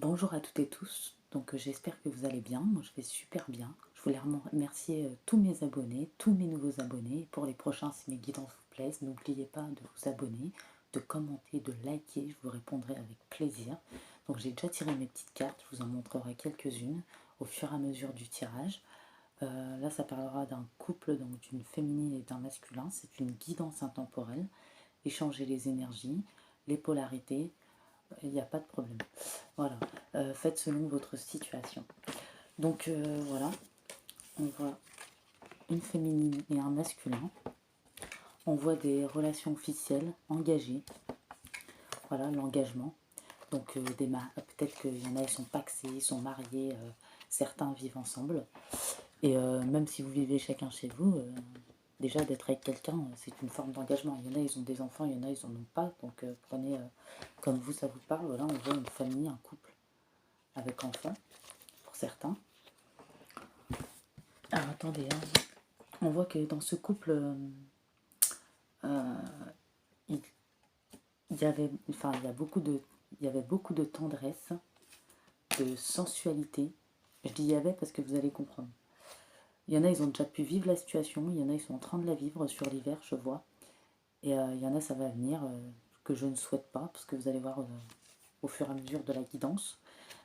Bonjour à toutes et tous, j'espère que vous allez bien, moi je vais super bien. Je voulais remercier tous mes abonnés, tous mes nouveaux abonnés. Pour les prochains, si mes guidances vous plaisent, n'oubliez pas de vous abonner, de commenter, de liker, je vous répondrai avec plaisir. Donc j'ai déjà tiré mes petites cartes, je vous en montrerai quelques-unes au fur et à mesure du tirage. Là ça parlera d'un couple, donc d'une féminine et d'un masculin, c'est une guidance intemporelle. Échanger les énergies, les polarités, il n'y a pas de problème. Voilà, faites selon votre situation. Voilà, on voit une féminine et un masculin. On voit des relations officielles engagées. Voilà, l'engagement. Peut-être qu'il y en a, ils sont pacsés, ils sont mariés, certains vivent ensemble. Et même si vous vivez chacun chez vous, déjà d'être avec quelqu'un, c'est une forme d'engagement. Il y en a, ils ont des enfants, il y en a, ils n'en ont pas. Prenez comme vous, ça vous parle. Voilà, on voit une famille, un couple avec enfants, pour certains. Alors attendez, hein. On voit que dans ce couple, il, il y avait, enfin, il y avait beaucoup de tendresse, de sensualité. Je dis il y avait parce que vous allez comprendre. Il y en a, ils ont déjà pu vivre la situation, il y en a, ils sont en train de la vivre sur l'hiver, je vois. Et il y en a, ça va venir, que je ne souhaite pas, parce que vous allez voir au fur et à mesure de la guidance.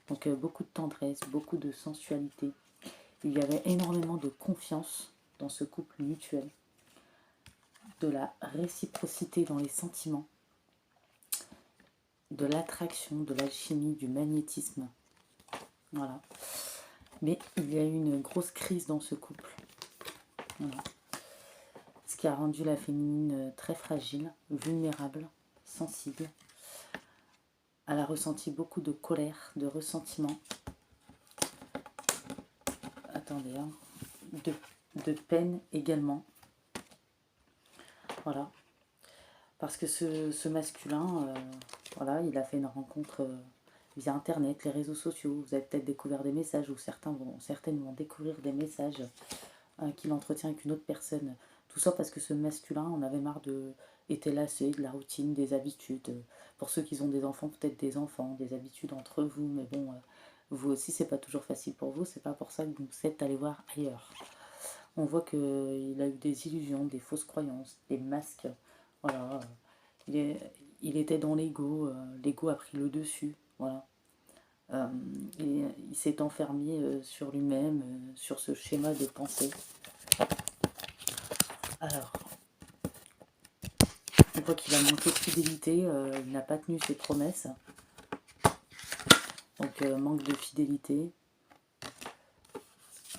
Beaucoup de tendresse, beaucoup de sensualité. Il y avait énormément de confiance dans ce couple mutuel, de la réciprocité dans les sentiments, de l'attraction, de l'alchimie, du magnétisme. Voilà. Mais il y a eu une grosse crise dans ce couple. Voilà. Ce qui a rendu la féminine très fragile, vulnérable, sensible. Elle a ressenti beaucoup de colère, de ressentiment. Attendez, hein. De peine également. Voilà. Parce que ce masculin, voilà, il a fait une rencontre via Internet, les réseaux sociaux. Vous avez peut-être découvert des messages, ou certaines vont découvrir des messages qu'il entretient avec une autre personne. Tout ça parce que ce masculin en avait marre était lassé de la routine, des habitudes. Pour ceux qui ont des enfants, peut-être des enfants, des habitudes entre vous, mais bon, vous aussi, c'est pas toujours facile pour vous, c'est pas pour ça que vous êtes allé voir ailleurs. On voit qu'il a eu des illusions, des fausses croyances, des masques. Voilà. Il était dans l'ego, l'ego a pris le dessus. Voilà. Il s'est enfermé sur lui-même, sur ce schéma de pensée. Alors, on voit qu'il a manqué de fidélité, il n'a pas tenu ses promesses. Manque de fidélité.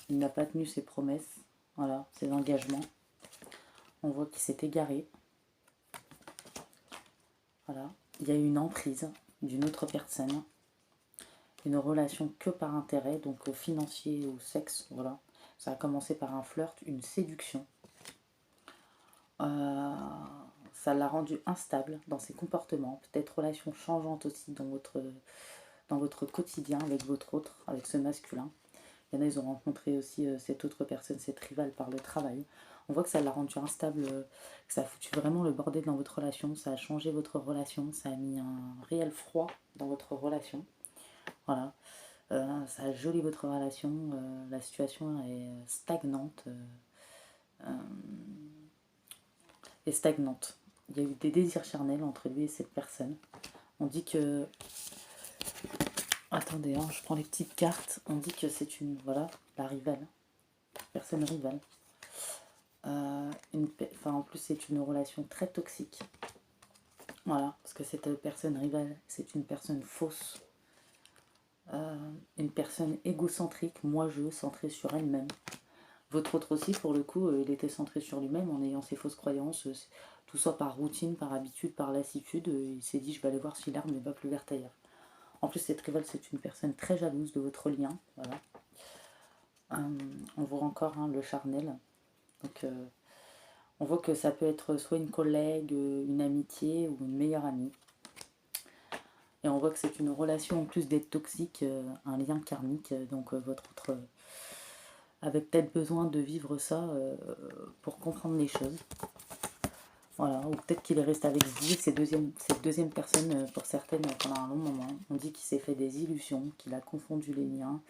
Il n'a pas tenu ses promesses, voilà, ses engagements. On voit qu'il s'est égaré. Voilà. Il y a eu une emprise d'une autre personne. Une relation que par intérêt, donc financier ou sexe, voilà. Ça a commencé par un flirt, une séduction. Ça l'a rendu instable dans ses comportements, peut-être relation changeante aussi dans votre quotidien avec votre autre, avec ce masculin. Il y en a, ils ont rencontré aussi cette autre personne, cette rivale par le travail. On voit que ça l'a rendu instable, que ça a foutu vraiment le bordel dans votre relation, ça a changé votre relation, ça a mis un réel froid dans votre relation. Voilà. Ça a gelé votre relation, la situation est stagnante. Est stagnante. Il y a eu des désirs charnels entre lui et cette personne. On dit que... Attendez, hein, je prends les petites cartes. On dit que c'est une... Voilà, la rivale. Personne rivale. En plus, c'est une relation très toxique. Voilà, parce que cette personne rivale, c'est une personne fausse. Une personne égocentrique, moi-je, centrée sur elle-même. Votre autre aussi, pour le coup, il était centré sur lui-même en ayant ses fausses croyances, tout ça par routine, par habitude, par lassitude. Il s'est dit, je vais aller voir si l'arme n'est pas plus verte ailleurs. En plus, cette rivale, c'est une personne très jalouse de votre lien. Voilà. On voit encore le charnel. On voit que ça peut être soit une collègue, une amitié ou une meilleure amie. Et on voit que c'est une relation, en plus d'être toxique, un lien karmique. Votre autre avait peut-être besoin de vivre ça pour comprendre les choses. Voilà, ou peut-être qu'il est resté avec vous, cette deuxième personne, pour certaines, pendant un long moment. On dit qu'il s'est fait des illusions, qu'il a confondu les liens,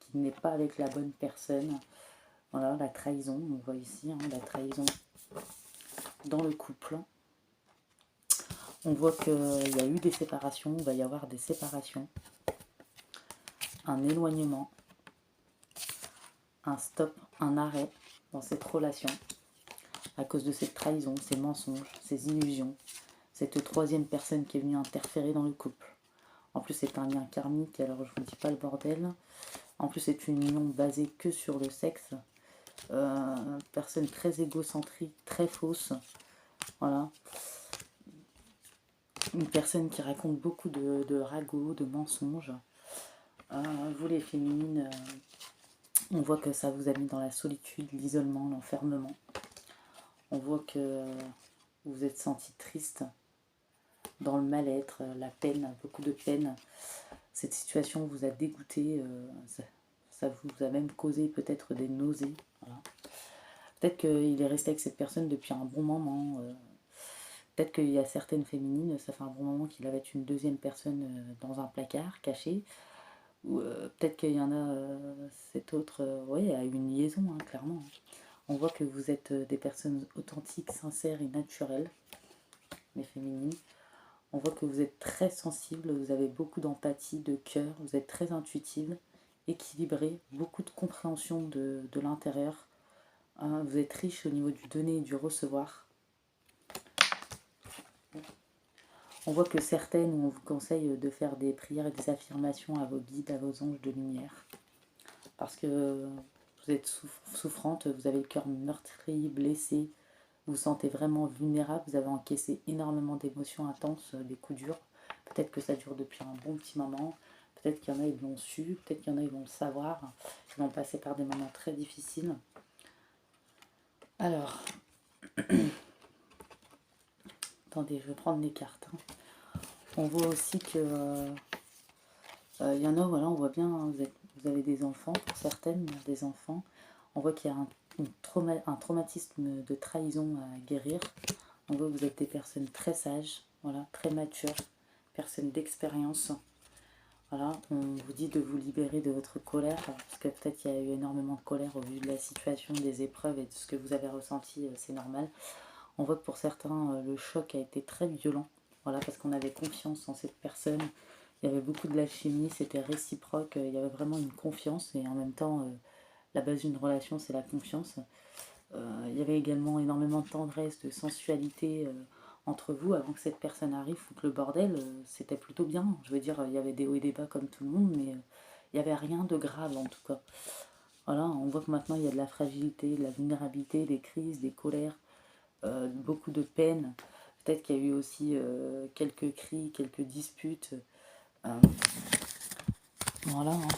qu'il n'est pas avec la bonne personne. Voilà, la trahison, on voit ici, hein, la trahison dans le couple. On voit qu'il y a eu des séparations, il va y avoir des séparations, un éloignement, un stop, un arrêt dans cette relation, à cause de cette trahison, ces mensonges, ces illusions, cette troisième personne qui est venue interférer dans le couple. En plus, c'est un lien karmique, alors je vous dis pas le bordel. En plus, c'est une union basée que sur le sexe. Personne très égocentrique, très fausse. Voilà. Une personne qui raconte beaucoup de ragots, de mensonges. Vous les féminines, on voit que ça vous a mis dans la solitude, l'isolement, l'enfermement. On voit que vous vous êtes senti triste, dans le mal-être, la peine, beaucoup de peine. Cette situation vous a dégoûté, ça vous a même causé peut-être des nausées. Voilà. Peut-être qu'il est resté avec cette personne depuis un bon moment. Peut-être qu'il y a certaines féminines, ça fait un bon moment qu'il avait une deuxième personne dans un placard caché. Ou peut-être qu'il y en a cette autre, oui, a une liaison, hein, clairement. On voit que vous êtes des personnes authentiques, sincères et naturelles, les féminines. On voit que vous êtes très sensible, vous avez beaucoup d'empathie, de cœur, vous êtes très intuitive, équilibrée, beaucoup de compréhension de l'intérieur. Hein, vous êtes riche au niveau du donner et du recevoir. On voit que certaines, on vous conseille de faire des prières et des affirmations à vos guides, à vos anges de lumière. Parce que vous êtes souffrante, vous avez le cœur meurtri, blessé, vous vous sentez vraiment vulnérable, vous avez encaissé énormément d'émotions intenses, des coups durs. Peut-être que ça dure depuis un bon petit moment, peut-être qu'il y en a, ils l'ont su, peut-être qu'il y en a, ils vont le savoir, ils vont passer par des moments très difficiles. Alors, attendez, je vais prendre les cartes. On voit aussi que il y en a, voilà, on voit bien, hein, vous avez des enfants, pour certaines, des enfants. On voit qu'il y a un traumatisme de trahison à guérir. On voit que vous êtes des personnes très sages, voilà, très matures, personnes d'expérience. Voilà, on vous dit de vous libérer de votre colère, parce que peut-être qu'il y a eu énormément de colère au vu de la situation, des épreuves et de ce que vous avez ressenti, c'est normal. On voit que pour certains, le choc a été très violent, voilà, parce qu'on avait confiance en cette personne. Il y avait beaucoup de l'alchimie, c'était réciproque, il y avait vraiment une confiance et en même temps, la base d'une relation, c'est la confiance. Il y avait également énormément de tendresse, de sensualité entre vous avant que cette personne arrive, ou que le bordel, c'était plutôt bien. Je veux dire, il y avait des hauts et des bas comme tout le monde, mais il n'y avait rien de grave en tout cas. Voilà, on voit que maintenant il y a de la fragilité, de la vulnérabilité, des crises, des colères, beaucoup de peine. Peut-être qu'il y a eu aussi quelques cris, quelques disputes. Voilà. Hein.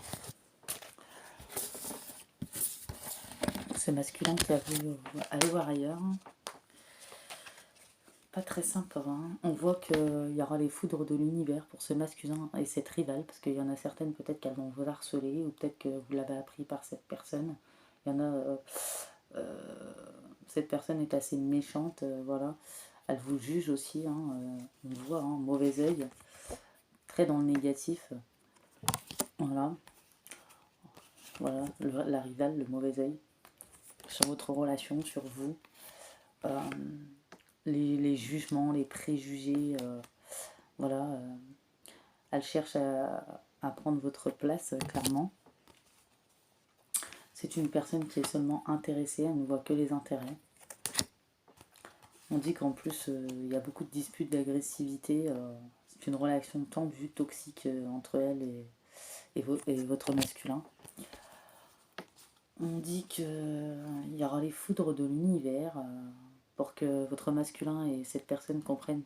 C'est masculin qui a voulu aller voir ailleurs. Pas très sympa. Hein. On voit qu'il y aura les foudres de l'univers pour ce masculin et cette rivale, parce qu'il y en a certaines peut-être qu'elles vont vous harceler, ou peut-être que vous l'avez appris par cette personne. Il y en a... cette personne est assez méchante, voilà. Elle vous juge aussi, hein, on voit, hein, mauvais œil, très dans le négatif. Voilà. Voilà, la rivale, le mauvais œil, sur votre relation, sur vous. Les jugements, les préjugés, voilà. Elle cherche à prendre votre place, clairement. C'est une personne qui est seulement intéressée, elle ne voit que les intérêts. On dit qu'en plus, il y a beaucoup de disputes, d'agressivité. C'est une relation tendue, toxique entre elle et votre masculin. On dit qu'il y aura les foudres de l'univers pour que votre masculin et cette personne comprennent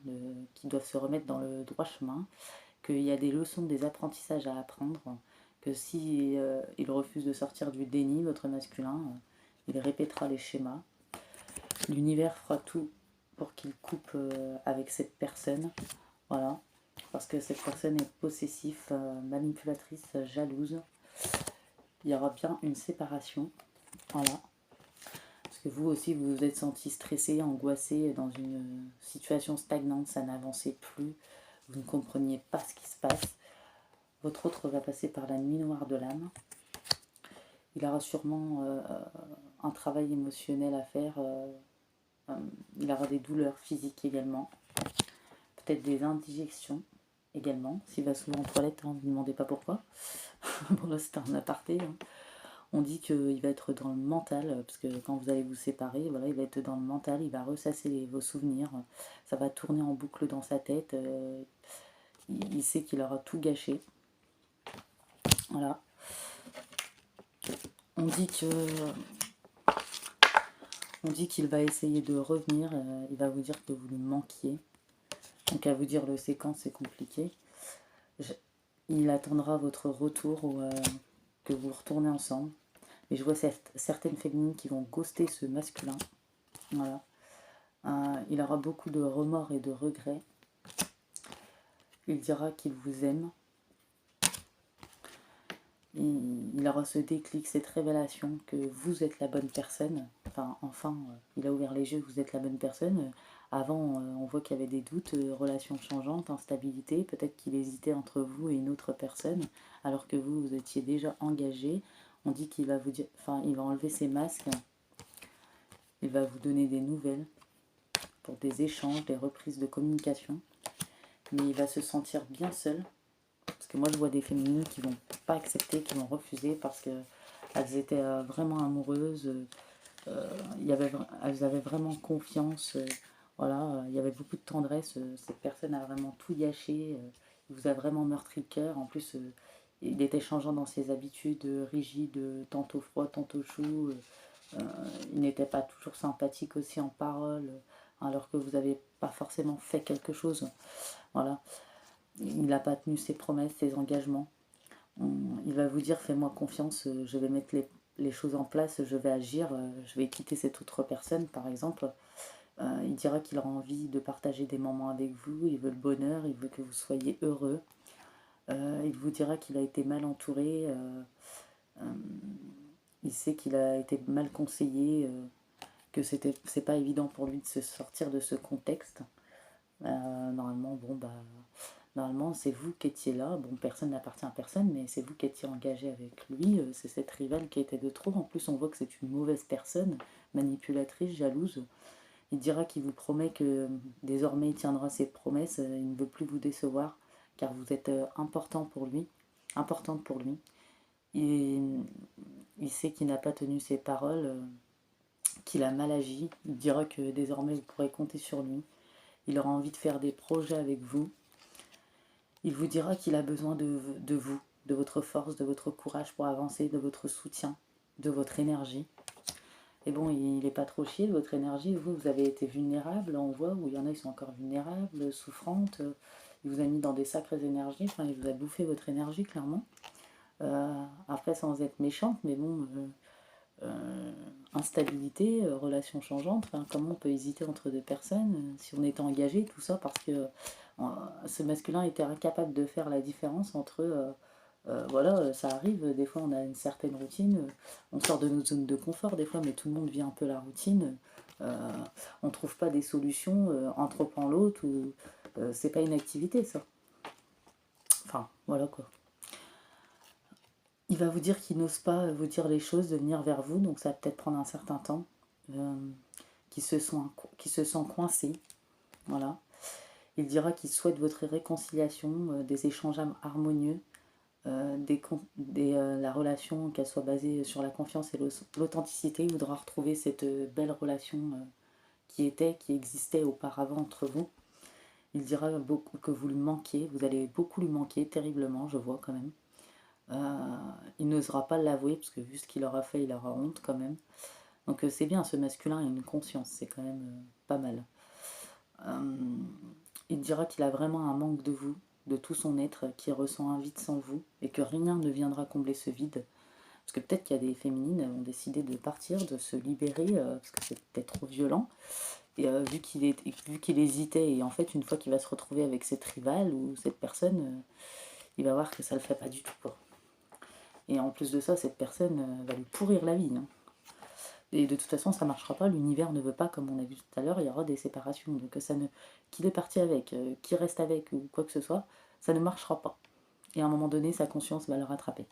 qu'ils doivent se remettre dans le droit chemin, qu'il y a des leçons, des apprentissages à apprendre, que si il refuse de sortir du déni, votre masculin, il répétera les schémas. L'univers fera tout pour qu'il coupe avec cette personne, voilà, parce que cette personne est possessive, manipulatrice, jalouse. Il y aura bien une séparation, voilà. Parce que vous aussi, vous vous êtes senti stressé, angoissé dans une situation stagnante, ça n'avançait plus, vous ne compreniez pas ce qui se passe. Votre autre va passer par la nuit noire de l'âme. Il aura sûrement un travail émotionnel à faire. Il aura des douleurs physiques également. Peut-être des indigestions également. S'il va souvent aux toilettes, ne vous demandez pas pourquoi. Bon là c'est un aparté. On dit qu'il va être dans le mental, parce que quand vous allez vous séparer, voilà, il va être dans le mental, il va ressasser vos souvenirs, ça va tourner en boucle dans sa tête, il sait qu'il aura tout gâché. Voilà. On dit qu'il va essayer de revenir, il va vous dire que vous lui manquiez. Donc à vous dire le séquence, c'est compliqué. Il attendra votre retour ou que vous retournez ensemble. Mais je vois certaines féminines qui vont ghoster ce masculin. Voilà. Il aura beaucoup de remords et de regrets. Il dira qu'il vous aime. Il aura ce déclic, cette révélation que vous êtes la bonne personne. Enfin, il a ouvert les yeux, vous êtes la bonne personne. Avant, on voit qu'il y avait des doutes, relations changeantes, instabilité. Peut-être qu'il hésitait entre vous et une autre personne, alors que vous étiez déjà engagé. On dit qu'il va vous dire, il va enlever ses masques. Il va vous donner des nouvelles pour des échanges, des reprises de communication. Mais il va se sentir bien seul. Parce que moi, je vois des féminines qui vont pas accepter, qui vont refuser parce qu'elles étaient vraiment amoureuses. Elles avaient vraiment confiance. Voilà, il y avait beaucoup de tendresse. Cette personne a vraiment tout gâché. Il vous a vraiment meurtri le cœur. En plus, il était changeant dans ses habitudes, rigides, tantôt froid, tantôt chaud. Il n'était pas toujours sympathique aussi en parole, alors que vous n'avez pas forcément fait quelque chose. Voilà. Il n'a pas tenu ses promesses, ses engagements. Il va vous dire, fais-moi confiance, je vais mettre les choses en place, je vais agir, je vais quitter cette autre personne, par exemple. Il dira qu'il aura envie de partager des moments avec vous, il veut le bonheur, il veut que vous soyez heureux. Il vous dira qu'il a été mal entouré, il sait qu'il a été mal conseillé, que c'est pas évident pour lui de se sortir de ce contexte. Normalement, c'est vous qui étiez là. Bon, personne n'appartient à personne, mais c'est vous qui étiez engagé avec lui. C'est cette rivale qui était de trop. En plus, on voit que c'est une mauvaise personne, manipulatrice, jalouse. Il dira qu'il vous promet que désormais il tiendra ses promesses. Il ne veut plus vous décevoir, car vous êtes importante pour lui. Il sait qu'il n'a pas tenu ses paroles, qu'il a mal agi. Il dira que désormais vous pourrez compter sur lui. Il aura envie de faire des projets avec vous. Il vous dira qu'il a besoin de vous, de votre force, de votre courage pour avancer, de votre soutien, de votre énergie. Et bon, il n'est pas trop chier de votre énergie. Vous avez été vulnérable, on voit, où il y en a, ils sont encore vulnérables, souffrantes. Il vous a mis dans des sacrées énergies, il vous a bouffé votre énergie, clairement. Après, sans être méchante, mais bon, instabilité, relations changeantes, comment on peut hésiter entre deux personnes si on était engagé, tout ça, parce que ce masculin était incapable de faire la différence entre voilà, ça arrive, des fois on a une certaine routine, on sort de notre zone de confort des fois, mais tout le monde vit un peu la routine, on trouve pas des solutions, un trop prend l'autre, ou c'est pas une activité ça. Enfin, voilà quoi. Il va vous dire qu'il n'ose pas vous dire les choses, de venir vers vous, donc ça va peut-être prendre un certain temps, qu'il se sent coincé, voilà. Il dira qu'il souhaite votre réconciliation, des échanges harmonieux, la relation, qu'elle soit basée sur la confiance et l'authenticité. Il voudra retrouver cette belle relation qui existait auparavant entre vous. Il dira beaucoup que vous lui manquez, vous allez beaucoup lui manquer, terriblement, je vois quand même. Il n'osera pas l'avouer, parce que vu ce qu'il aura fait, il aura honte quand même. Donc c'est bien, ce masculin a une conscience, c'est quand même pas mal. Il dira qu'il a vraiment un manque de vous, de tout son être, qu'il ressent un vide sans vous, et que rien ne viendra combler ce vide. Parce que peut-être qu'il y a des féminines qui ont décidé de partir, de se libérer, parce que c'est peut-être trop violent. Et vu qu'il hésitait, et en fait, une fois qu'il va se retrouver avec cette rivale ou cette personne, il va voir que ça le fait pas du tout, quoi. Et en plus de ça, cette personne va lui pourrir la vie, hein. Et de toute façon, ça ne marchera pas. L'univers ne veut pas, comme on a vu tout à l'heure, il y aura des séparations. Donc ça ne, qu'il est parti avec, qu'il reste avec ou quoi que ce soit, ça ne marchera pas. Et à un moment donné, sa conscience va le rattraper.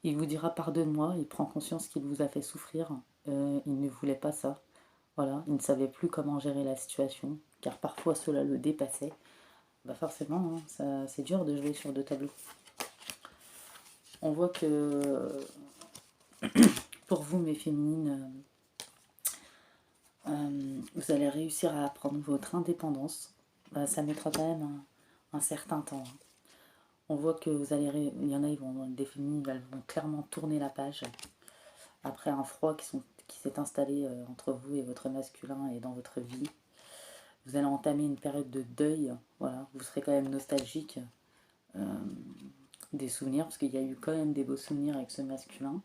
Il vous dira pardonne-moi, il prend conscience qu'il vous a fait souffrir. Il ne voulait pas ça. Voilà, il ne savait plus comment gérer la situation, car parfois cela le dépassait. Bah forcément, hein, c'est dur de jouer sur deux tableaux. On voit que pour vous, mes féminines, vous allez réussir à prendre votre indépendance. Bah, ça mettra quand même un certain temps. Hein. On voit que vous allez, il y en a, ils vont, des féminines, elles vont clairement tourner la page après un froid qui s'est installé entre vous et votre masculin et dans votre vie. Vous allez entamer une période de deuil. Voilà, vous serez quand même nostalgique des souvenirs parce qu'il y a eu quand même des beaux souvenirs avec ce masculin.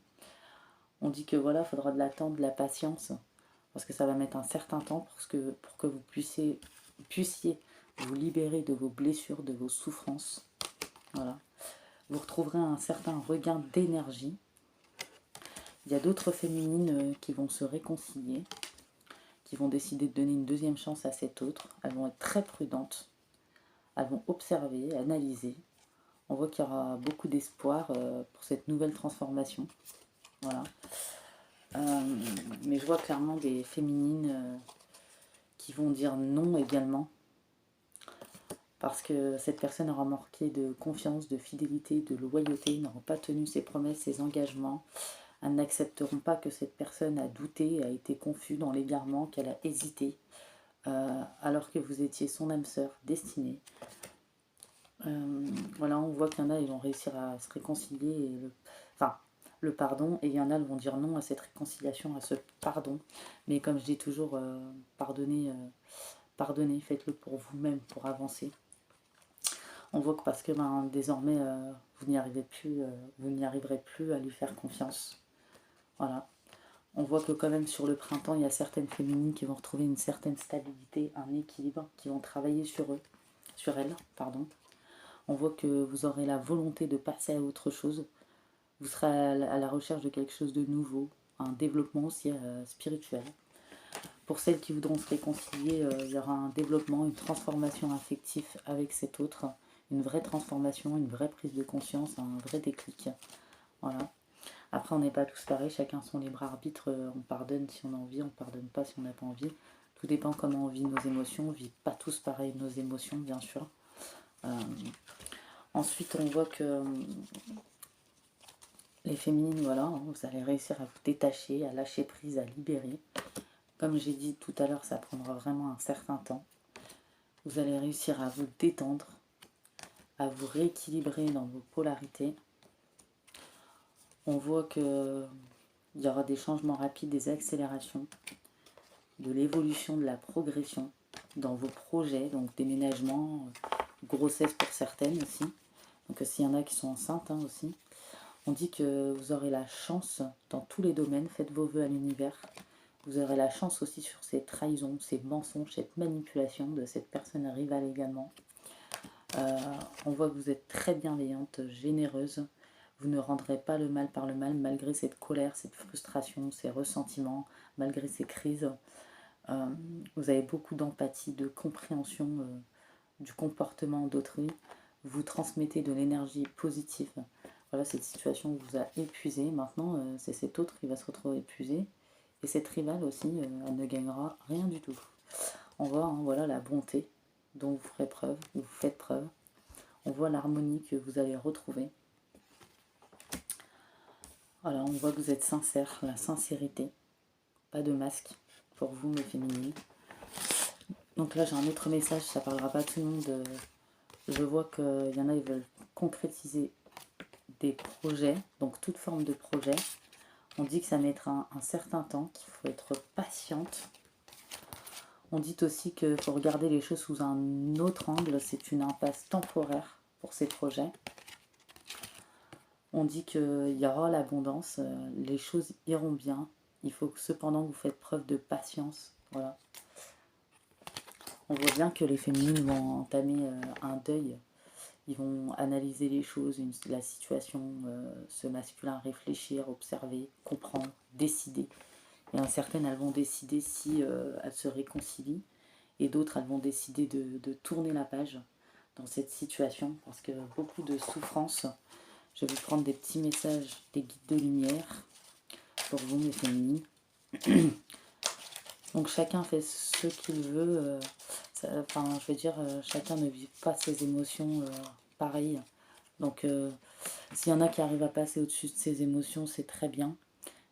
On dit que voilà, il faudra de l'attente, de la patience parce que ça va mettre un certain temps pour que vous puissiez vous libérer de vos blessures, de vos souffrances. Voilà. Vous retrouverez un certain regain d'énergie. Il y a d'autres féminines qui vont se réconcilier, qui vont décider de donner une deuxième chance à cette autre. Elles vont être très prudentes. Elles vont observer, analyser. On voit qu'il y aura beaucoup d'espoir pour cette nouvelle transformation. Voilà. Mais je vois clairement des féminines qui vont dire non également. Parce que cette personne aura manqué de confiance, de fidélité, de loyauté, n'aura pas tenu ses promesses, ses engagements. Elles n'accepteront pas que cette personne a douté, a été confuse dans l'égarement, qu'elle a hésité, alors que vous étiez son âme sœur destinée. Voilà, on voit qu'il y en a, ils vont réussir à se réconcilier, et le pardon, et il y en a, ils vont dire non à cette réconciliation, à ce pardon. Mais comme je dis toujours, pardonnez, faites-le pour vous-même, pour avancer. On voit que parce que désormais, vous n'y arriverez plus à lui faire confiance. Voilà. On voit que quand même sur le printemps, il y a certaines féminines qui vont retrouver une certaine stabilité, un équilibre, qui vont travailler sur elles, pardon. On voit que vous aurez la volonté de passer à autre chose. Vous serez à la recherche de quelque chose de nouveau, un développement aussi spirituel. Pour celles qui voudront se réconcilier, il y aura un développement, une transformation affective avec cet autre, une vraie transformation, une vraie prise de conscience, un vrai déclic. Voilà. Après, on n'est pas tous pareils, chacun son libre arbitre. On pardonne si on a envie, on pardonne pas si on n'a pas envie. Tout dépend comment on vit nos émotions. On ne vit pas tous pareil nos émotions, bien sûr. Ensuite, on voit que les féminines, voilà, vous allez réussir à vous détacher, à lâcher prise, à libérer. Comme j'ai dit tout à l'heure, ça prendra vraiment un certain temps. Vous allez réussir à vous détendre, à vous rééquilibrer dans vos polarités. On voit qu'il y aura des changements rapides, des accélérations, de l'évolution, de la progression dans vos projets, donc déménagement, grossesse pour certaines aussi. Donc s'il y en a qui sont enceintes aussi. On dit que vous aurez la chance dans tous les domaines, faites vos vœux à l'univers. Vous aurez la chance aussi sur ces trahisons, ces mensonges, cette manipulation de cette personne rivale également. On voit que vous êtes très bienveillante, généreuse. Vous ne rendrez pas le mal par le mal, malgré cette colère, cette frustration, ces ressentiments, malgré ces crises. Vous avez beaucoup d'empathie, de compréhension du comportement d'autrui. Vous transmettez de l'énergie positive. Voilà, cette situation vous a épuisé. Maintenant, c'est cet autre qui va se retrouver épuisé. Et cette rivale aussi, elle ne gagnera rien du tout. On voit voilà, la bonté dont vous ferez preuve, vous faites preuve. On voit l'harmonie que vous allez retrouver. Voilà, on voit que vous êtes sincère, la sincérité. Pas de masque pour vous, mes féminines. Donc là, j'ai un autre message, ça parlera pas à tout le monde. Je vois qu'il y en a, ils veulent concrétiser des projets, donc toute forme de projet. On dit que ça mettra un certain temps, qu'il faut être patiente. On dit aussi qu'il faut regarder les choses sous un autre angle, c'est une impasse temporaire pour ces projets. On dit qu'il y aura l'abondance, les choses iront bien. Il faut que cependant vous faites preuve de patience. Voilà. On voit bien que les féminines vont entamer un deuil. Ils vont analyser les choses, la situation, ce masculin, réfléchir, observer, comprendre, décider. Et certaines, elles vont décider si elles se réconcilient, et d'autres, elles vont décider de tourner la page dans cette situation, parce que beaucoup de souffrance. Je vais vous prendre des petits messages des guides de lumière pour vous, mes féminines. Donc chacun fait ce qu'il veut. Enfin, je veux dire, chacun ne vit pas ses émotions pareilles. Donc, s'il y en a qui arrivent à passer au-dessus de ses émotions, c'est très bien.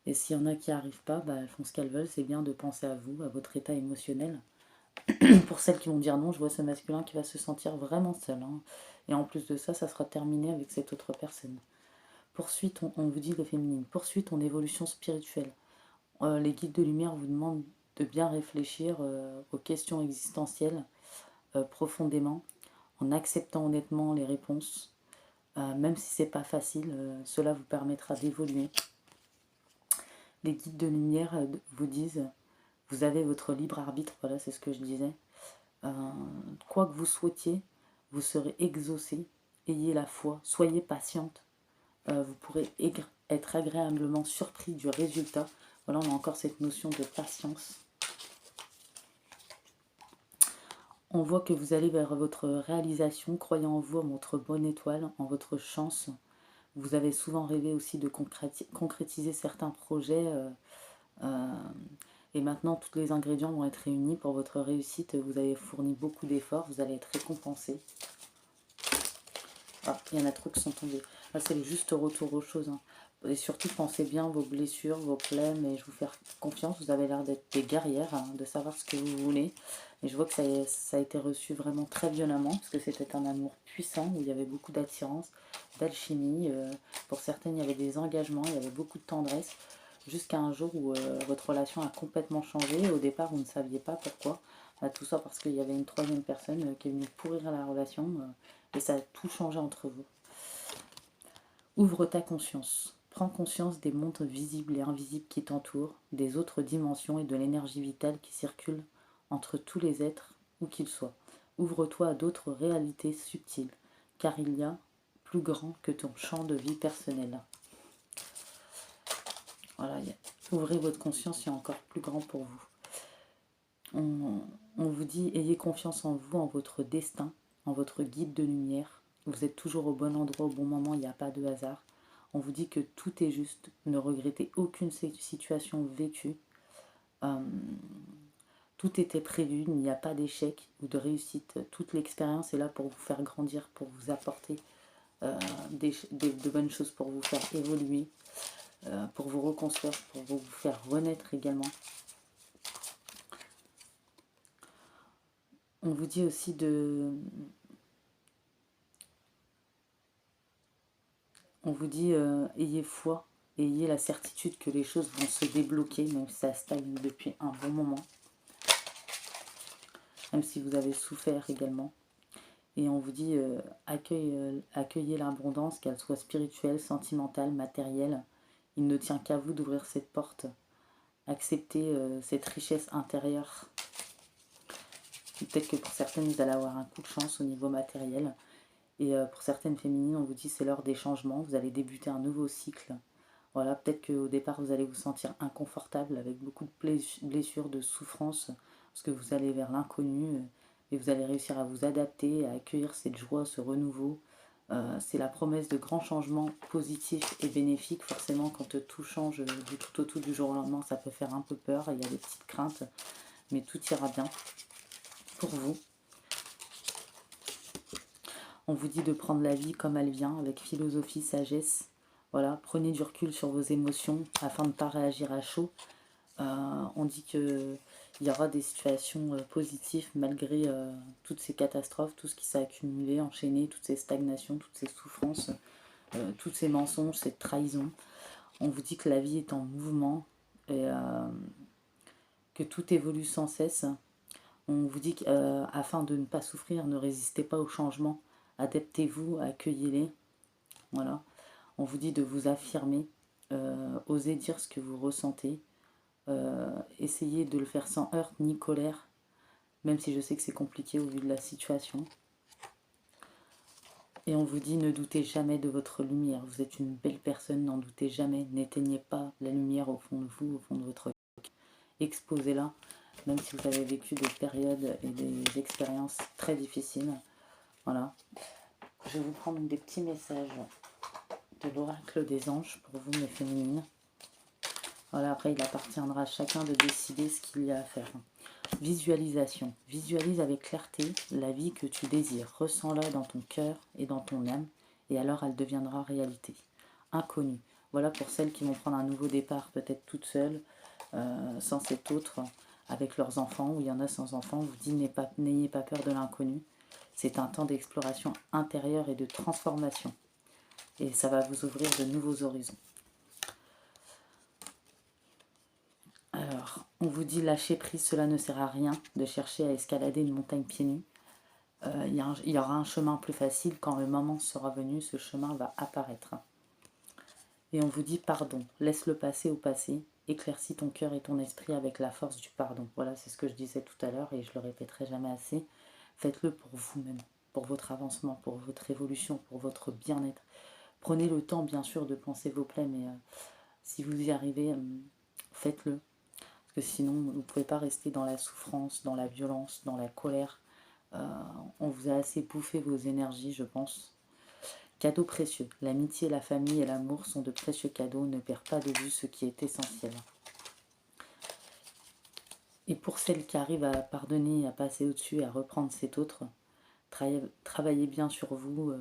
Et s'il y en a qui n'y arrivent pas, elles font ce qu'elles veulent. C'est bien de penser à vous, à votre état émotionnel. Pour celles qui vont dire non, je vois ce masculin qui va se sentir vraiment seul. Hein. Et en plus de ça, ça sera terminé avec cette autre personne. Poursuite, on vous dit les féminines. Poursuite en évolution spirituelle. Les guides de lumière vous demandent de bien réfléchir aux questions existentielles profondément, en acceptant honnêtement les réponses, même si c'est pas facile, cela vous permettra d'évoluer. Les guides de lumière vous disent, vous avez votre libre arbitre, voilà, c'est ce que je disais. Quoi que vous souhaitiez, vous serez exaucé, ayez la foi, soyez patiente, vous pourrez être agréablement surpris du résultat. Voilà, on a encore cette notion de patience. On voit que vous allez vers votre réalisation, croyant en vous, en votre bonne étoile, en votre chance. Vous avez souvent rêvé aussi de concrétiser certains projets. Et maintenant, tous les ingrédients vont être réunis pour votre réussite. Vous avez fourni beaucoup d'efforts, vous allez être récompensé. Ah, il y en a trop qui sont tombés. Là, c'est le juste retour aux choses. Hein. Et surtout, pensez bien vos blessures, vos plaies, mais je vous fais confiance. Vous avez l'air d'être des guerrières, hein, de savoir ce que vous voulez. Et je vois que ça a été reçu vraiment très violemment, parce que c'était un amour puissant, où il y avait beaucoup d'attirance, d'alchimie. Pour certaines, il y avait des engagements, il y avait beaucoup de tendresse. Jusqu'à un jour où votre relation a complètement changé. Au départ, vous ne saviez pas pourquoi. Tout ça parce qu'il y avait une troisième personne qui est venue pourrir la relation. Et ça a tout changé entre vous. Ouvre ta conscience. Prends conscience des mondes visibles et invisibles qui t'entourent, des autres dimensions et de l'énergie vitale qui circule entre tous les êtres, où qu'ils soient. Ouvre-toi à d'autres réalités subtiles, car il y a plus grand que ton champ de vie personnel. Voilà, ouvrez votre conscience, il y a encore plus grand pour vous. On vous dit, ayez confiance en vous, en votre destin, en votre guide de lumière. Vous êtes toujours au bon endroit, au bon moment, il n'y a pas de hasard. On vous dit que tout est juste, ne regrettez aucune situation vécue. Tout était prévu, il n'y a pas d'échec ou de réussite. Toute l'expérience est là pour vous faire grandir, pour vous apporter de bonnes choses, pour vous faire évoluer, pour vous reconstruire, pour vous faire renaître également. On vous dit aussi on vous dit ayez foi, ayez la certitude que les choses vont se débloquer, même si ça stagne depuis un bon moment. Même si vous avez souffert également. Et on vous dit accueillez l'abondance, qu'elle soit spirituelle, sentimentale, matérielle. Il ne tient qu'à vous d'ouvrir cette porte. Acceptez cette richesse intérieure. Peut-être que pour certaines, vous allez avoir un coup de chance au niveau matériel. Et pour certaines féminines, on vous dit c'est l'heure des changements. Vous allez débuter un nouveau cycle. Voilà, peut-être qu'au départ, vous allez vous sentir inconfortable avec beaucoup de blessures, de souffrances, parce que vous allez vers l'inconnu. Et vous allez réussir à vous adapter, à accueillir cette joie, ce renouveau. C'est la promesse de grands changements positifs et bénéfiques. Forcément, quand tout change du tout au tout du jour au lendemain, ça peut faire un peu peur. Il y a des petites craintes, mais tout ira bien pour vous. On vous dit de prendre la vie comme elle vient, avec philosophie, sagesse. Voilà, prenez du recul sur vos émotions afin de ne pas réagir à chaud. On dit qu'il y aura des situations positives malgré toutes ces catastrophes, tout ce qui s'est accumulé, enchaîné, toutes ces stagnations, toutes ces souffrances, tous ces mensonges, cette trahison. On vous dit que la vie est en mouvement et que tout évolue sans cesse. On vous dit qu'afin de ne pas souffrir, ne résistez pas au changement, adaptez-vous, accueillez-les. Voilà. On vous dit de vous affirmer, osez dire ce que vous ressentez, essayez de le faire sans heurts ni colère, même si je sais que c'est compliqué au vu de la situation. Et on vous dit ne doutez jamais de votre lumière, vous êtes une belle personne, n'en doutez jamais, n'éteignez pas la lumière au fond de vous, au fond de votre cœur. exposez-la, même si vous avez vécu des périodes et des expériences très difficiles. Voilà. Je vais vous prendre des petits messages de l'oracle des anges pour vous, mes féminines. Voilà, après, il appartiendra à chacun de décider ce qu'il y a à faire. Visualisation. Visualise avec clarté la vie que tu désires. Ressens-la dans ton cœur et dans ton âme, et alors elle deviendra réalité. Inconnu. Voilà pour celles qui vont prendre un nouveau départ, peut-être toutes seules, sans cet autre, avec leurs enfants, ou il y en a sans enfants. Vous dites, n'ayez pas peur de l'inconnu. C'est un temps d'exploration intérieure et de transformation. Et ça va vous ouvrir de nouveaux horizons. Alors, on vous dit lâcher prise, cela ne sert à rien de chercher à escalader une montagne pieds nus. Il y aura un chemin plus facile, quand le moment sera venu, ce chemin va apparaître. Et on vous dit pardon, laisse le passé au passé, éclaircis ton cœur et ton esprit avec la force du pardon. Voilà, c'est ce que je disais tout à l'heure et je le répéterai jamais assez. Faites-le pour vous-même, pour votre avancement, pour votre évolution, pour votre bien-être. Prenez le temps, bien sûr, de penser vos plaies, mais si vous y arrivez, faites-le. Parce que sinon, vous ne pouvez pas rester dans la souffrance, dans la violence, dans la colère. On vous a assez bouffé vos énergies, je pense. Cadeaux précieux. L'amitié, la famille et l'amour sont de précieux cadeaux. Ne perds pas de vue ce qui est essentiel. Et pour celles qui arrivent à pardonner, à passer au-dessus, à reprendre cet autre, travaillez bien sur vous.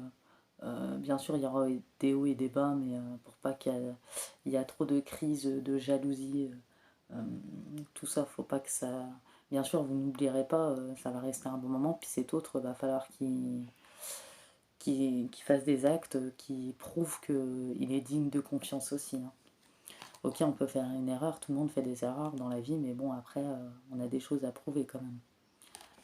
Bien sûr, il y aura des hauts et des bas, mais pour pas qu'il y a trop de crises de jalousie, tout ça, faut pas que ça... Bien sûr, vous n'oublierez pas, ça va rester un bon moment, puis cet autre, va falloir qu'il fasse des actes qui prouvent qu'il est digne de confiance aussi. Hein. Ok, on peut faire une erreur, tout le monde fait des erreurs dans la vie, mais bon, après, on a des choses à prouver quand même.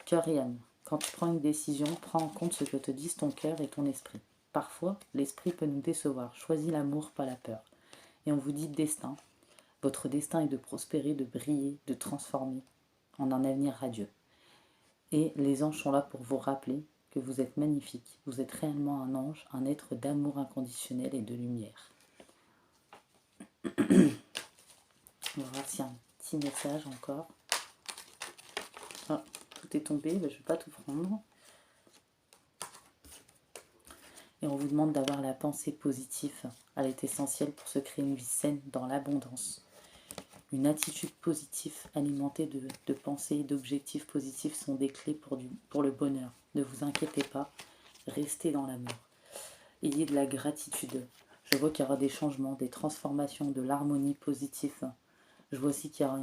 Cœur et âme. Quand tu prends une décision, prends en compte ce que te disent ton cœur et ton esprit. Parfois, l'esprit peut nous décevoir. Choisis l'amour, pas la peur. Et on vous dit destin. Votre destin est de prospérer, de briller, de transformer en un avenir radieux. Et les anges sont là pour vous rappeler que vous êtes magnifique. Vous êtes réellement un ange, un être d'amour inconditionnel et de lumière. On va voir s'il y a un petit message encore. Ah, tout est tombé, mais je ne vais pas tout prendre. Et on vous demande d'avoir la pensée positive. Elle est essentielle pour se créer une vie saine dans l'abondance. Une attitude positive alimentée de pensées et d'objectifs positifs sont des clés pour le bonheur. Ne vous inquiétez pas, restez dans l'amour. Ayez de la gratitude. Je vois qu'il y aura des changements, des transformations, de l'harmonie positive. Je vois aussi qu'il y aura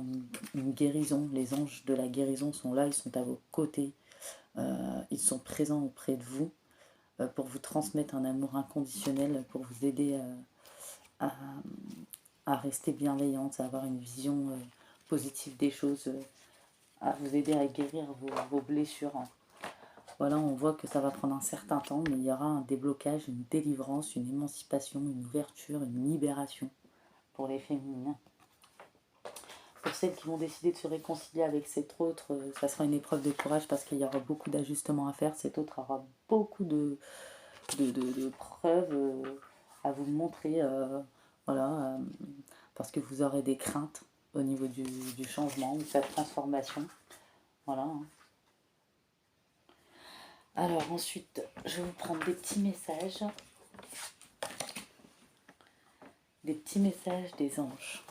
une guérison. Les anges de la guérison sont là, ils sont à vos côtés. Ils sont présents auprès de vous pour vous transmettre un amour inconditionnel, pour vous aider à rester bienveillante, à avoir une vision positive des choses, à vous aider à guérir vos blessures. Voilà, on voit que ça va prendre un certain temps, mais il y aura un déblocage, une délivrance, une émancipation, une ouverture, une libération pour les féminines. Pour celles qui vont décider de se réconcilier avec cet autre, ça sera une épreuve de courage parce qu'il y aura beaucoup d'ajustements à faire. Cet autre aura beaucoup de preuves à vous montrer, voilà, parce que vous aurez des craintes au niveau du changement, de sa transformation. Voilà. Hein. Alors ensuite, je vais vous prendre des petits messages. Des petits messages des anges.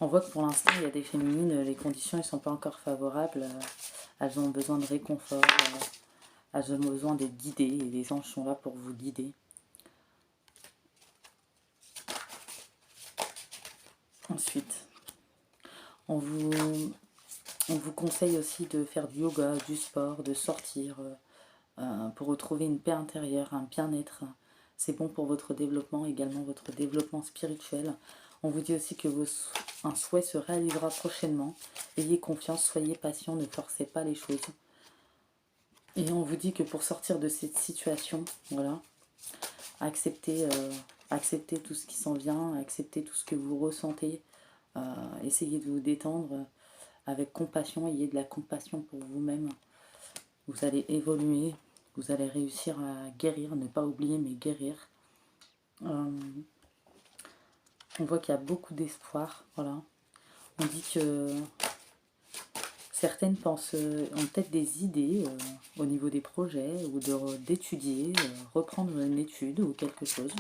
On voit que pour l'instant, il y a des féminines, les conditions ne sont pas encore favorables. Elles ont besoin de réconfort, elles ont besoin d'être guidées et les anges sont là pour vous guider. Ensuite, on vous conseille aussi de faire du yoga, du sport, de sortir pour retrouver une paix intérieure, un bien-être. C'est bon pour votre développement, également votre développement spirituel. On vous dit aussi que un souhait se réalisera prochainement. Ayez confiance, soyez patient, ne forcez pas les choses. Et on vous dit que pour sortir de cette situation, voilà, acceptez tout ce qui s'en vient, acceptez tout ce que vous ressentez, essayez de vous détendre avec compassion, ayez de la compassion pour vous-même. Vous allez évoluer, vous allez réussir à guérir, ne pas oublier mais guérir. On voit qu'il y a beaucoup d'espoir, voilà. On dit que certaines pensent, ont peut-être des idées au niveau des projets ou d'étudier, reprendre une étude ou quelque chose.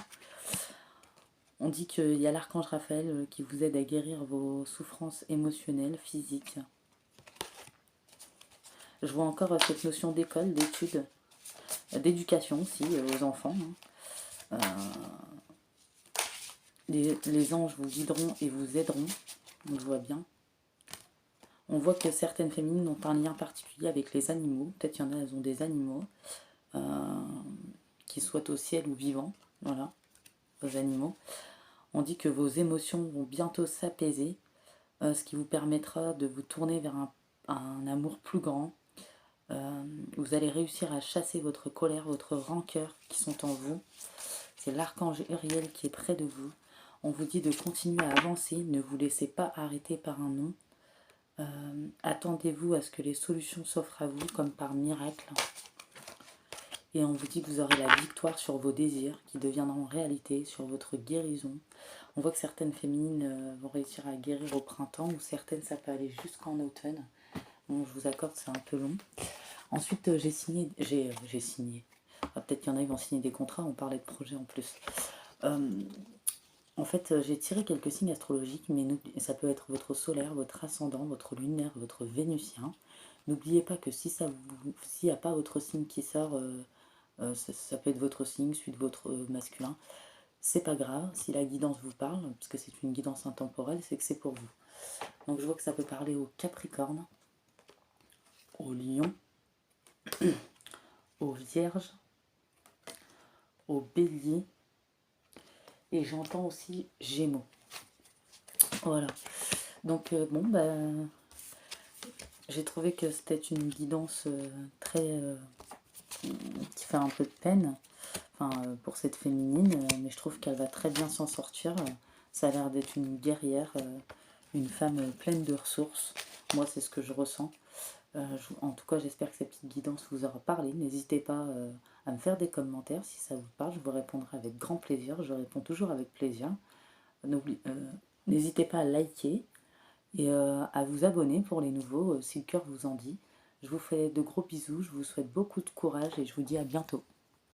On dit qu'il y a l'archange Raphaël qui vous aide à guérir vos souffrances émotionnelles, physiques. Je vois encore cette notion d'école, d'études, d'éducation aussi aux enfants. Les anges vous guideront et vous aideront, on le voit bien. On voit que certaines féminines ont un lien particulier avec les animaux. Peut-être qu'il y en a, elles ont des animaux, qu'ils soient au ciel ou vivants. Voilà, vos animaux. On dit que vos émotions vont bientôt s'apaiser, ce qui vous permettra de vous tourner vers un amour plus grand. Vous allez réussir à chasser votre colère, votre rancœur qui sont en vous. C'est l'archange Uriel qui est près de vous. On vous dit de continuer à avancer, ne vous laissez pas arrêter par un non. Attendez-vous à ce que les solutions s'offrent à vous comme par miracle. Et on vous dit que vous aurez la victoire sur vos désirs qui deviendront réalité, sur votre guérison. On voit que certaines féminines vont réussir à guérir au printemps ou certaines ça peut aller jusqu'en automne. Bon, je vous accorde, c'est un peu long. Ensuite, j'ai signé. Peut-être qu'il y en a, ils vont signer des contrats, on parlait de projets en plus. En fait, j'ai tiré quelques signes astrologiques, mais ça peut être votre solaire, votre ascendant, votre lunaire, votre vénusien. N'oubliez pas que s'il n'y a pas votre signe qui sort, ça peut être votre signe, celui de votre masculin. C'est pas grave, si la guidance vous parle, parce que c'est une guidance intemporelle, c'est que c'est pour vous. Donc je vois que ça peut parler au Capricorne, au Lion, aux Vierges, aux Béliers, et j'entends aussi Gémeaux. Voilà. Donc bon, j'ai trouvé que c'était une guidance très qui fait un peu de peine, pour cette féminine, mais je trouve qu'elle va très bien s'en sortir. Ça a l'air d'être une guerrière, une femme pleine de ressources. Moi, c'est ce que je ressens. En tout cas, j'espère que cette petite guidance vous aura parlé. N'hésitez pas à me faire des commentaires si ça vous parle. Je vous répondrai avec grand plaisir. Je réponds toujours avec plaisir. N'hésitez pas à liker et à vous abonner pour les nouveaux si le cœur vous en dit. Je vous fais de gros bisous. Je vous souhaite beaucoup de courage et je vous dis à bientôt.